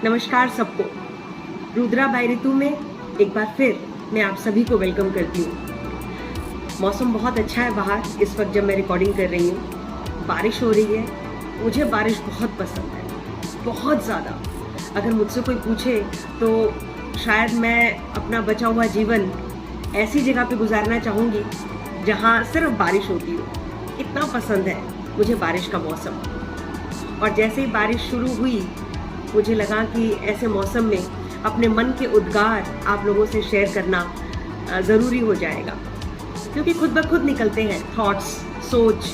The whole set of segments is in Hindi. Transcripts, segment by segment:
नमस्कार सबको। रुद्रा बाय ऋतु में एक बार फिर मैं आप सभी को वेलकम करती हूँ। मौसम बहुत अच्छा है बाहर इस वक्त जब मैं रिकॉर्डिंग कर रही हूँ। बारिश हो रही है। मुझे बारिश बहुत पसंद है, बहुत ज़्यादा। अगर मुझसे कोई पूछे तो शायद मैं अपना बचा हुआ जीवन ऐसी जगह पे गुजारना चाहूँगी जहाँ सिर्फ बारिश होती हो। इतना पसंद है मुझे बारिश का मौसम। और जैसे ही बारिश शुरू हुई मुझे लगा कि ऐसे मौसम में अपने मन के उद्गार आप लोगों से शेयर करना ज़रूरी हो जाएगा, क्योंकि खुद ब खुद निकलते हैं थॉट्स, सोच,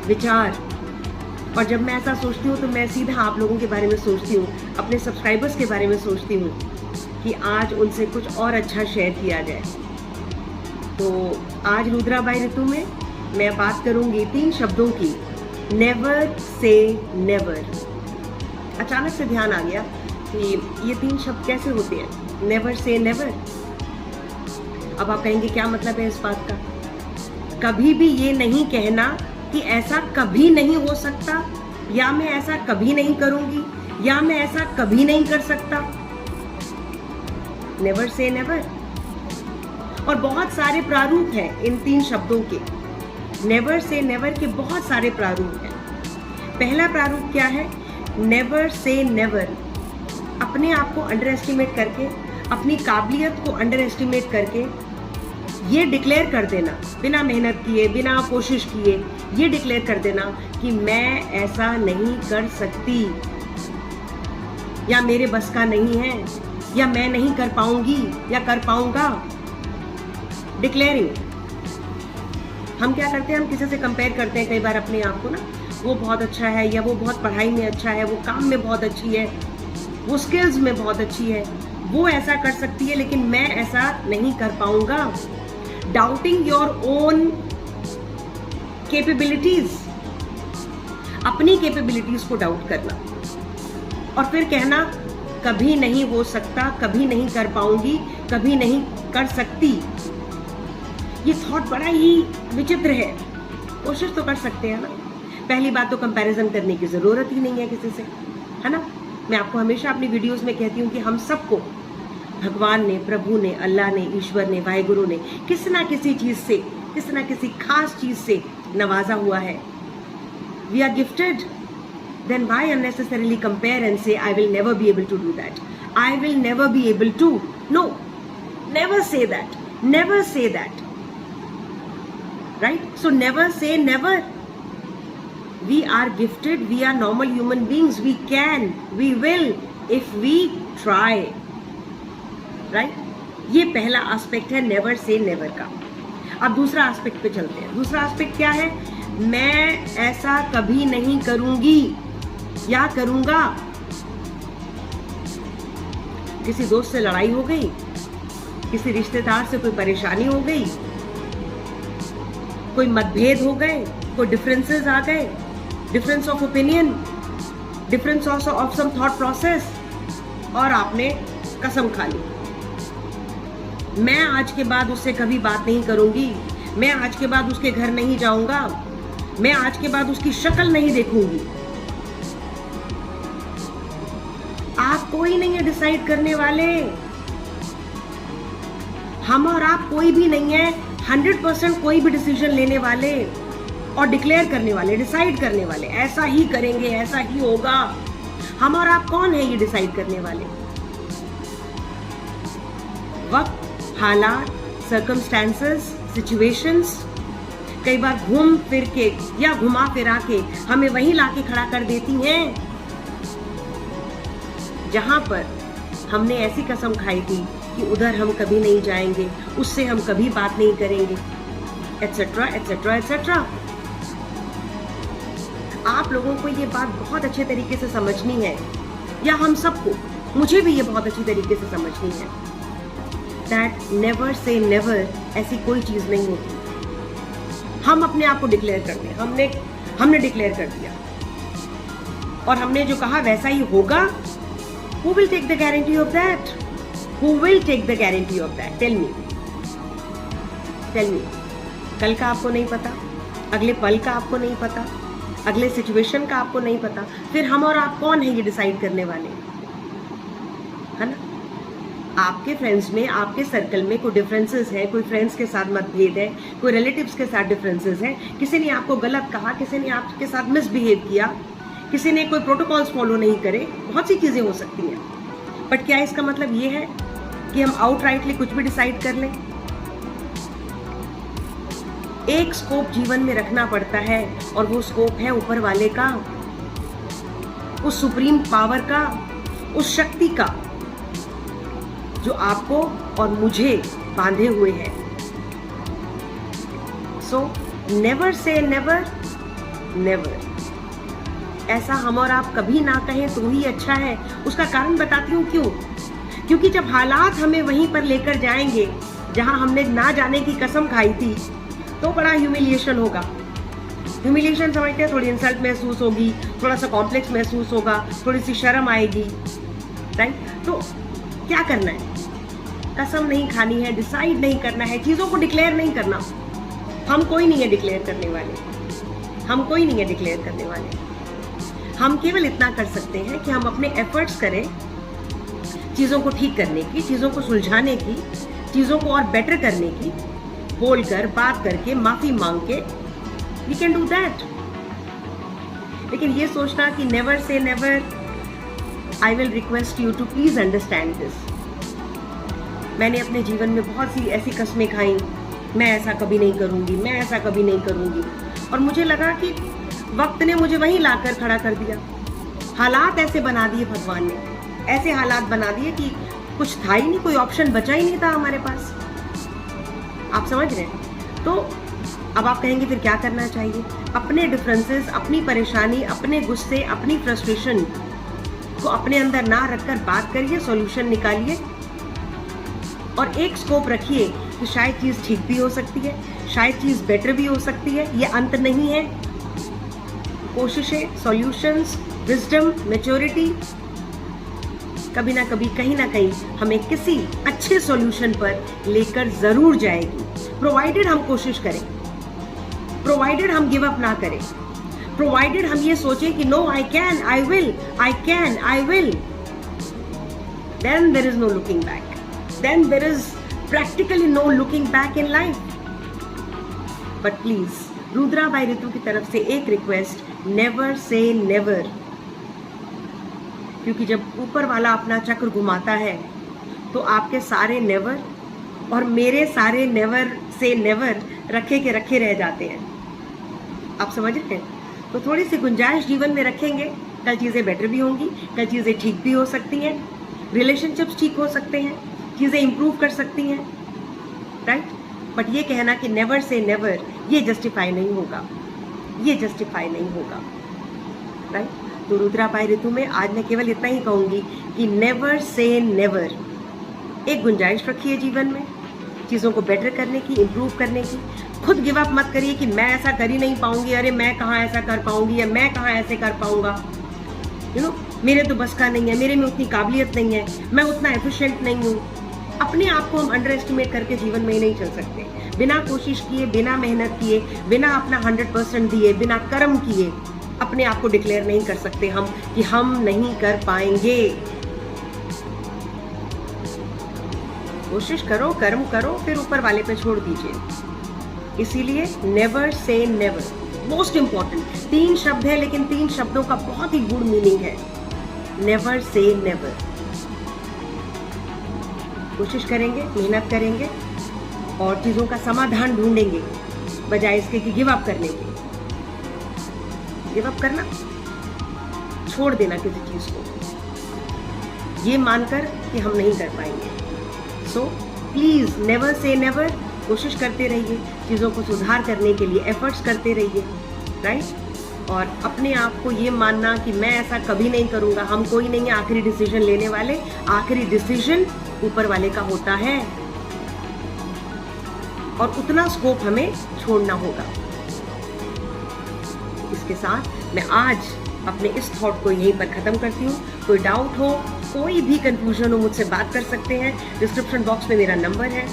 विचार। और जब मैं ऐसा सोचती हूँ तो मैं सीधा आप लोगों के बारे में सोचती हूँ, अपने सब्सक्राइबर्स के बारे में सोचती हूँ कि आज उनसे कुछ और अच्छा शेयर किया जाए। तो आज रुद्रा बाय ऋतु में मैं बात करूँगी 3 शब्दों की। Never say never. अचानक से ध्यान आ गया कि ये 3 शब्द कैसे होते हैं, नेवर से नेवर। अब आप कहेंगे क्या मतलब है इस बात का? कभी भी ये नहीं कहना कि ऐसा कभी नहीं हो सकता, या मैं ऐसा कभी नहीं करूंगी, या मैं ऐसा कभी नहीं कर सकता। Never say never. और बहुत सारे प्रारूप हैं इन 3 शब्दों के। नेवर से नेवर के बहुत सारे प्रारूप हैं। पहला प्रारूप क्या है? Never say never. अपने आप को अंडर एस्टिमेट करके, अपनी काबिलियत को अंडर एस्टिमेट करके ये डिक्लेयर कर देना, बिना मेहनत किए, बिना कोशिश किए, ये डिक्लेयर कर देना कि मैं ऐसा नहीं कर सकती, या मेरे बस का नहीं है, या मैं नहीं कर पाऊंगी या कर पाऊंगा। डिक्लेयरिंग। हम क्या करते हैं, हम किसी से कंपेयर करते हैं कई बार अपने आप को ना, वो बहुत अच्छा है, या वो बहुत पढ़ाई में अच्छा है, वो काम में बहुत अच्छी है, वो स्किल्स में बहुत अच्छी है, वो ऐसा कर सकती है लेकिन मैं ऐसा नहीं कर पाऊंगा। Doubting your own capabilities. अपनी कैपेबिलिटीज को डाउट करना और फिर कहना कभी नहीं हो सकता, कभी नहीं कर पाऊंगी, कभी नहीं कर सकती। ये थॉट बड़ा ही विचित्र है। कोशिश तो कर सकते हैं ना। पहली बात तो कंपैरिजन करने की जरूरत ही नहीं है किसी से, है ना। मैं आपको हमेशा अपनी वीडियोस में कहती हूँ कि हम सबको भगवान ने, प्रभु ने, अल्लाह ने, ईश्वर ने, वाहिगुरु ने किसी ना किसी चीज से, किसी ना किसी खास चीज से नवाजा हुआ है। We are gifted, then why unnecessarily compare and say I will never be able to do that, I will never be able to? No, never say that, never say that, right? So never say never. We are gifted, we are normal human beings, we can, we will if we try, right? ये पहला एस्पेक्ट है नेवर से नेवर का। अब दूसरा एस्पेक्ट पे चलते हैं। दूसरा एस्पेक्ट क्या है? मैं ऐसा कभी नहीं करूंगी या करूंगा। किसी दोस्त से लड़ाई हो गई, किसी रिश्तेदार से कोई परेशानी हो गई, कोई मतभेद हो गए, कोई डिफरेंसेस आ गए, difference of opinion, difference of some thought process, और आपने कसम खा ली, मैं आज के बाद उससे कभी बात नहीं करूंगी, मैं आज के बाद उसके घर नहीं जाऊंगा, मैं आज के बाद उसकी शक्ल नहीं देखूंगी। आप कोई नहीं है डिसाइड करने वाले। हम और आप कोई भी नहीं है 100% कोई भी डिसीजन लेने वाले और डिक्लेयर करने वाले, डिसाइड करने वाले। ऐसा ही करेंगे, ऐसा ही होगा। हम और आप कौन है ये डिसाइड करने वाले? वक्त, हालात, सर्कमस्टेंसेस, सिचुएशंस कई बार घूम फिर के या घुमा फिरा के हमें वहीं लाके खड़ा कर देती हैं जहां पर हमने ऐसी कसम खाई थी कि उधर हम कभी नहीं जाएंगे, उससे हम कभी बात नहीं करेंगे, एटसेट्रा एटसेट्रा एटसेट्रा। आप लोगों को ये बात बहुत अच्छे तरीके से समझनी है, या हम सबको, मुझे भी ये बहुत अच्छी तरीके से समझनी है, दैट नेवर से नेवर ऐसी कोई चीज नहीं होती। हम अपने आप को डिक्लेयर करते हैं, हमने डिक्लेयर कर दिया और हमने जो कहा वैसा ही होगा। Who will take the guarantee of that? Who will take the guarantee of that? Tell me. Tell me. कल का आपको नहीं पता, अगले पल का आपको नहीं पता, अगले सिचुएशन का आपको नहीं पता, फिर हम और आप कौन है ये डिसाइड करने वाले? है ना। आपके फ्रेंड्स में, आपके सर्कल में कोई डिफरेंसेस है, कोई फ्रेंड्स के साथ मतभेद है, कोई रिलेटिव्स के साथ डिफरेंसेस है, किसी ने आपको गलत कहा, किसी ने आपके साथ मिसबिहेव किया, किसी ने कोई प्रोटोकॉल्स फॉलो नहीं करे, बहुत सी चीज़ें हो सकती हैं। बट क्या इसका मतलब ये है कि हम आउटराइटली कुछ भी डिसाइड कर लें? एक स्कोप जीवन में रखना पड़ता है, और वो स्कोप है ऊपर वाले का, उस सुप्रीम पावर का, उस शक्ति का जो आपको और मुझे बांधे हुए है। So never say never, never. ऐसा हम और आप कभी ना कहें तो ही अच्छा है। उसका कारण बताती हूँ क्यों। क्योंकि जब हालात हमें वहीं पर लेकर जाएंगे जहां हमने ना जाने की कसम खाई थी, तो बड़ा ह्यूमिलिएशन होगा। ह्यूमिलिएशन समझते हैं, थोड़ी इंसल्ट महसूस होगी, थोड़ा सा कॉम्प्लेक्स महसूस होगा, थोड़ी सी शर्म आएगी, राइट। तो क्या करना है? कसम नहीं खानी है, डिसाइड नहीं करना है, चीज़ों को डिक्लेयर नहीं करना। हम कोई नहीं है डिक्लेयर करने वाले, हम कोई नहीं है डिक्लेयर करने वाले। हम केवल इतना कर सकते हैं कि हम अपने एफर्ट्स करें चीज़ों को ठीक करने की, चीज़ों को सुलझाने की, चीज़ों को और बेटर करने की, बोलकर, बात करके, माफ़ी मांग के, वी कैन डू दैट। लेकिन ये सोचना कि never say never, I will request you to please understand this. मैंने अपने जीवन में बहुत सी ऐसी कस्में खाई, मैं ऐसा कभी नहीं करूंगी, मैं ऐसा कभी नहीं करूंगी, और मुझे लगा कि वक्त ने मुझे वहीं लाकर खड़ा कर दिया। हालात ऐसे बना दिए भगवान ने, ऐसे हालात बना दिए कि कुछ था ही नहीं, कोई ऑप्शन बचा ही नहीं था हमारे पास। आप समझ रहे हैं? तो अब आप कहेंगे फिर क्या करना चाहिए? अपने डिफरेंसेस, अपनी परेशानी, अपने गुस्से, अपनी फ्रस्ट्रेशन को अपने अंदर ना रखकर बात करिए, सॉल्यूशन निकालिए, और एक स्कोप रखिए कि शायद चीज़ ठीक भी हो सकती है, शायद चीज़ बेटर भी हो सकती है। ये अंत नहीं है। कोशिशें, सॉल्यूशंस, विजडम, मैच्योरिटी कभी ना कभी, कहीं ना कहीं हमें किसी अच्छे सॉल्यूशन पर लेकर जरूर जाएगी, प्रोवाइडेड हम कोशिश करें, प्रोवाइडेड हम गिव अप ना करें, प्रोवाइडेड हम ये सोचें कि no, I can, I will, I can, I will. Then there is no looking back, then there is practically no looking back in life. But please, Rudra by Ritu की तरफ से एक रिक्वेस्ट, नेवर से नेवर। क्योंकि जब ऊपर वाला अपना चक्र घुमाता है तो आपके सारे नेवर और मेरे सारे नेवर से नेवर रखे के रखे रह जाते हैं। आप समझ रहे हैं? तो थोड़ी सी गुंजाइश जीवन में रखेंगे, कल चीज़ें बेटर भी होंगी, कल चीज़ें ठीक भी हो सकती हैं, रिलेशनशिप्स ठीक हो सकते हैं, चीज़ें इंप्रूव कर सकती हैं, राइट। बट ये कहना कि नेवर से नेवर, ये जस्टिफाई नहीं होगा, ये जस्टिफाई नहीं होगा, राइट। तो रुद्रा बाई ऋतु में आज मैं केवल इतना ही कहूँगी कि नेवर से नेवर। एक गुंजाइश रखिए जीवन में चीज़ों को बेटर करने की, इम्प्रूव करने की। खुद गिव अप मत करिए कि मैं ऐसा कर ही नहीं पाऊंगी, अरे मैं कहाँ ऐसा कर पाऊंगी, या मैं कहाँ ऐसे कर पाऊंगा, यू नो, मेरे तो बस का नहीं है, मेरे में उतनी काबिलियत नहीं है, मैं उतना एफिशिएंट नहीं हूँ। अपने आप को हम अंडर एस्टिमेट करके जीवन में ही नहीं चल सकते। बिना कोशिश किए, बिना मेहनत किए, बिना अपना 100% दिए, बिना कर्म किए अपने आप को डिक्लेयर नहीं कर सकते हम कि हम नहीं कर पाएंगे। कोशिश करो, कर्म करो, फिर ऊपर वाले पे छोड़ दीजिए। इसीलिए never say never most important 3 शब्द है, लेकिन 3 शब्दों का बहुत ही गुड मीनिंग है। Never say never. कोशिश करेंगे, मेहनत करेंगे और चीज़ों का समाधान ढूंढेंगे, बजाय इसके कि गिव अप करने के। गिव अप करना, छोड़ देना किसी चीज़ को ये मानकर कि हम नहीं कर पाएंगे। So please never say never. कोशिश करते रहिए, चीज़ों को सुधार करने के लिए एफर्ट्स करते रहिए, राइट। और अपने आप को ये मानना कि मैं ऐसा कभी नहीं करूँगा। हम कोई नहीं है आखिरी डिसीजन लेने वाले, आखिरी डिसीजन ऊपर वाले का होता है, और उतना स्कोप हमें छोड़ना होगा। इसके साथ मैं आज अपने इस थॉट को यहीं पर ख़त्म करती हूँ। कोई डाउट हो, कोई भी कंफ्यूजन हो, मुझसे बात कर सकते हैं। डिस्क्रिप्शन बॉक्स में मेरा नंबर है,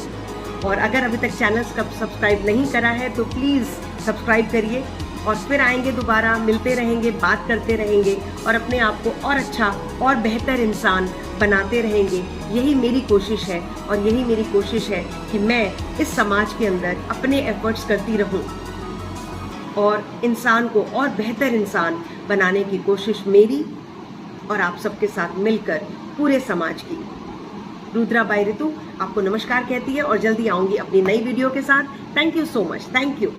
और अगर अभी तक चैनल सब्सक्राइब नहीं करा है तो प्लीज़ सब्सक्राइब करिए, और फिर आएंगे दोबारा, मिलते रहेंगे, बात करते रहेंगे और अपने आप को और अच्छा और बेहतर इंसान बनाते रहेंगे। यही मेरी कोशिश है और यही मेरी कोशिश है कि मैं इस समाज के अंदर अपने एफर्ट्स करती रहूं और इंसान को और बेहतर इंसान बनाने की कोशिश मेरी और आप सबके साथ मिलकर पूरे समाज की। रुद्रा बाई ऋतु आपको नमस्कार कहती है और जल्दी आऊंगी अपनी नई वीडियो के साथ। Thank you so much. Thank you.